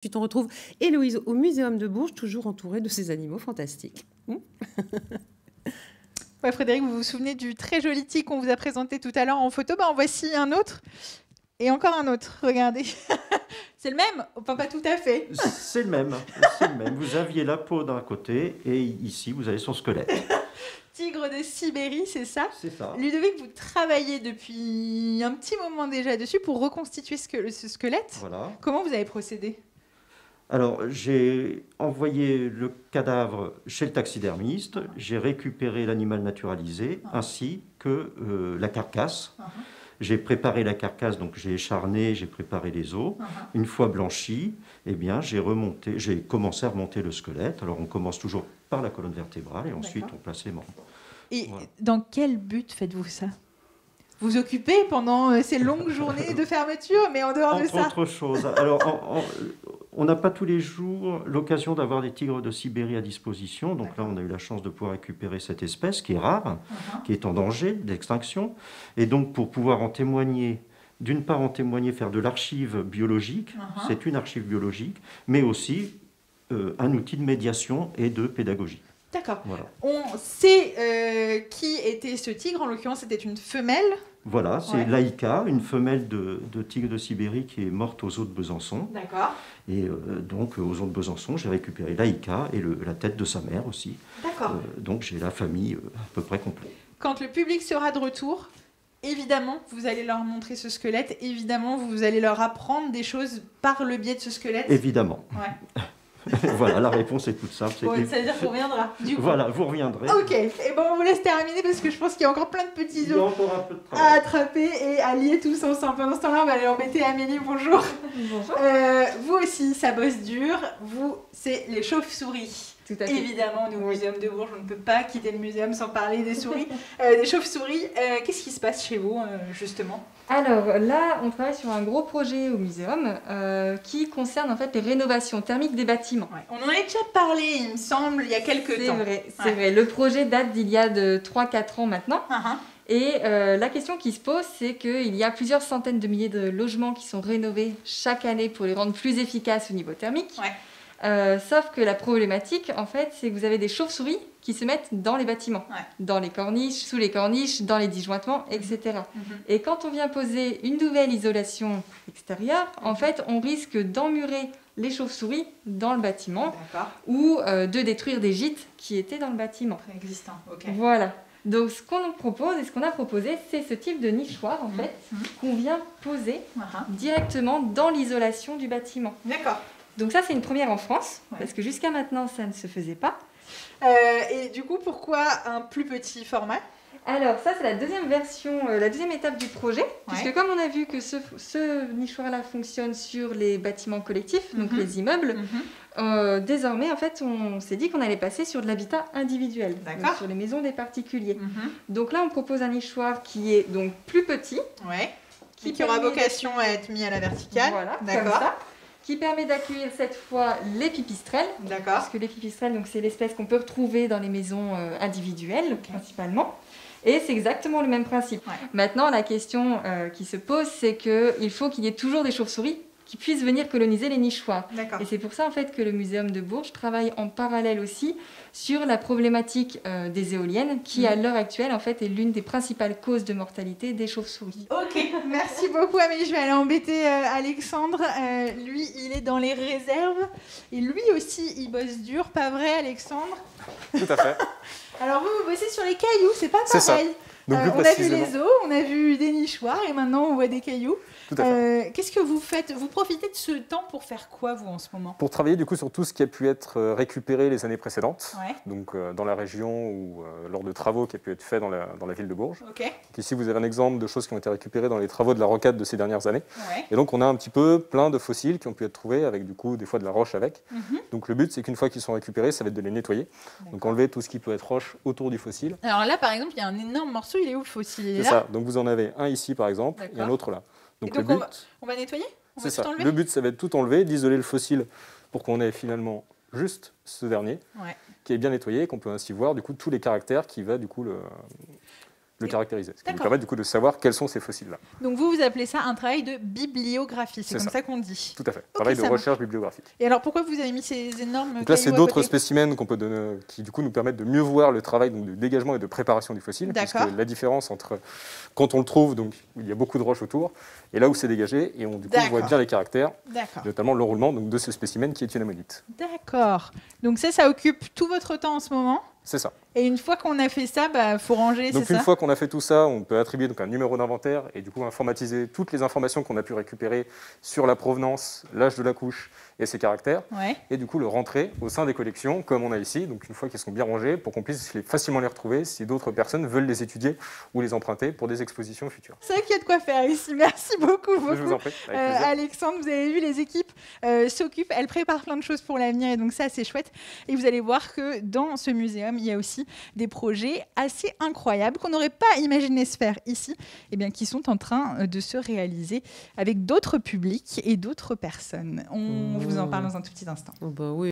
Tu t'en retrouves, Héloïse, au Muséum de Bourges, toujours entourée de ces animaux fantastiques. Ouais, Frédéric, vous vous souvenez du très joli tigre qu'on vous a présenté tout à l'heure en photo? En voici un autre. Et encore un autre, regardez. C'est le même? Enfin, pas tout à fait. C'est le même, c'est le même. Vous aviez la peau d'un côté et ici, vous avez son squelette. Tigre de Sibérie, c'est ça? C'est ça. Ludovic, vous travaillez depuis un petit moment déjà dessus pour reconstituer ce squelette. Voilà. Comment vous avez procédé? Alors, j'ai envoyé le cadavre chez le taxidermiste, j'ai récupéré l'animal naturalisé ainsi que la carcasse. J'ai préparé la carcasse, donc j'ai écharné, j'ai préparé les os. Une fois blanchi, eh bien, j'ai commencé à remonter le squelette. Alors, on commence toujours par la colonne vertébrale et ensuite on place les membres. Et voilà. dans quel but faites-vous ça? Vous occupez pendant ces longues journées de fermeture, mais en dehors de ça? Entre autres choses. Alors, on n'a pas tous les jours l'occasion d'avoir des tigres de Sibérie à disposition. Donc là, on a eu la chance de pouvoir récupérer cette espèce qui est rare, qui est en danger d'extinction. Et donc, pour pouvoir en témoigner, d'une part en témoigner, faire de l'archive biologique, c'est une archive biologique, mais aussi un outil de médiation et de pédagogie. D'accord. Voilà. On sait qui était ce tigre. En l'occurrence, c'était une femelle. Voilà, c'est Laïka, une femelle de tigre de Sibérie qui est morte aux eaux de Besançon. D'accord. Et donc, aux eaux de Besançon, j'ai récupéré Laïka et la tête de sa mère aussi. D'accord. Donc, j'ai la famille à peu près complète. Quand le public sera de retour, évidemment, vous allez leur montrer ce squelette. Évidemment, vous allez leur apprendre des choses par le biais de ce squelette. Évidemment. Ouais. Voilà, la réponse est toute simple. Bon, ça veut dire qu'on reviendra. Du coup. Voilà, vous reviendrez. Ok, et bon, on vous laisse terminer parce que je pense qu'il y a encore plein de petits Il y a os encore un peu de à travail. attraper et à lier tous ensemble. Pendant ce temps-là, on va aller embêter Amélie. Bonjour. Bonjour. Vous aussi, ça bosse dur. Vous, c'est les chauves-souris. Tout à fait. Évidemment, nous, au Muséum de Bourges, on ne peut pas quitter le muséum sans parler des souris, des chauves-souris. Qu'est-ce qui se passe chez vous, justement? Alors là, on travaille sur un gros projet au muséum qui concerne en fait les rénovations thermiques des bâtiments. Ouais. On en a déjà parlé, il me semble, il y a quelques temps. C'est vrai. Le projet date d'il y a de 3-4 ans maintenant. Et la question qui se pose, c'est qu'il y a plusieurs centaines de milliers de logements qui sont rénovés chaque année pour les rendre plus efficaces au niveau thermique. Sauf que la problématique, en fait, c'est que vous avez des chauves-souris qui se mettent dans les bâtiments, dans les corniches, sous les corniches, dans les disjointements, etc. Et quand on vient poser une nouvelle isolation extérieure, en fait, on risque d'emmurer les chauves-souris dans le bâtiment ou de détruire des gîtes qui étaient dans le bâtiment. Préexistant, ok. Voilà. Donc, ce qu'on propose et ce qu'on a proposé, c'est ce type de nichoir, en fait, qu'on vient poser directement dans l'isolation du bâtiment. D'accord. Donc ça, c'est une première en France, parce que jusqu'à maintenant, ça ne se faisait pas. Et du coup, pourquoi un plus petit format? Alors ça, c'est la deuxième version, la deuxième étape du projet, puisque comme on a vu que ce nichoir-là fonctionne sur les bâtiments collectifs, donc les immeubles, désormais, en fait, on s'est dit qu'on allait passer sur de l'habitat individuel, donc sur les maisons des particuliers. Donc là, on propose un nichoir qui est donc plus petit. Qui aura vocation à être mis à la verticale. Voilà, comme ça. Qui permet d'accueillir cette fois les pipistrelles. Parce que les pipistrelles, donc, c'est l'espèce qu'on peut retrouver dans les maisons individuelles, principalement. Et c'est exactement le même principe. Maintenant, la question qui se pose, c'est qu'il faut qu'il y ait toujours des chauves-souris qui puissent venir coloniser les nichoirs. Et c'est pour ça en fait que le Muséum de Bourges travaille en parallèle aussi sur la problématique des éoliennes qui à l'heure actuelle en fait est l'une des principales causes de mortalité des chauves-souris. Ok, merci beaucoup Amélie, je vais aller embêter Alexandre. Lui il est dans les réserves et lui aussi il bosse dur, pas vrai Alexandre? Tout à fait. Alors vous bossez sur les cailloux, c'est pas pareil. C'est ça. Donc, on a vu les os, on a vu des nichoirs et maintenant on voit des cailloux. Qu'est-ce que vous faites? Vous profitez de ce temps pour faire quoi, vous, en ce moment? Pour travailler du coup sur tout ce qui a pu être récupéré les années précédentes, donc dans la région ou lors de travaux qui a pu être faits dans la ville de Bourges. Donc ici, vous avez un exemple de choses qui ont été récupérées dans les travaux de la rocade de ces dernières années. Et donc, on a un petit peu plein de fossiles qui ont pu être trouvés avec du coup des fois de la roche avec. Donc le but, c'est qu'une fois qu'ils sont récupérés, ça va être de les nettoyer. Donc enlever tout ce qui peut être roche autour du fossile. Alors là, par exemple, il y a un énorme morceau, il est où le fossile? C'est ça. Donc vous en avez un ici, par exemple, et un autre là. Donc, le but, on va nettoyer? C'est ça. Le but, ça va être tout enlever, d'isoler le fossile pour qu'on ait finalement juste ce dernier qui est bien nettoyé et qu'on peut ainsi voir du coup tous les caractères qui va du coup le caractériser. Ce qui nous permet du coup de savoir quels sont ces fossiles-là. Donc vous appelez ça un travail de bibliographie, c'est comme ça qu'on dit. Tout à fait, travail de recherche bibliographique. Et alors pourquoi vous avez mis ces énormes donc là, c'est d'autres spécimens qu'on peut donner, qui du coup nous permettent de mieux voir le travail donc, de dégagement et de préparation du fossile. Parce que la différence entre quand on le trouve, donc il y a beaucoup de roches autour, et là où c'est dégagé, et du coup on voit bien les caractères, notamment l'enroulement de ce spécimen qui est une ammonite. D'accord. Donc ça occupe tout votre temps en ce moment? C'est ça. Et une fois qu'on a fait ça, il faut ranger, c'est ça? Donc une fois qu'on a fait tout ça, on peut attribuer donc, un numéro d'inventaire et du coup informatiser toutes les informations qu'on a pu récupérer sur la provenance, l'âge de la couche et ses caractères. Et du coup le rentrer au sein des collections comme on a ici, donc une fois qu'ils sont bien rangés pour qu'on puisse facilement les retrouver si d'autres personnes veulent les étudier ou les emprunter pour des expositions futures. C'est vrai qu'il y a de quoi faire ici. Merci beaucoup. Je vous en prie. Alexandre, vous avez vu, les équipes s'occupent, elles préparent plein de choses pour l'avenir et donc ça c'est chouette. Et vous allez voir que dans ce muséum, il y a aussi des projets assez incroyables qu'on n'aurait pas imaginé se faire ici, et bien, qui sont en train de se réaliser avec d'autres publics et d'autres personnes. On vous en parle dans un tout petit instant. Oh bah oui.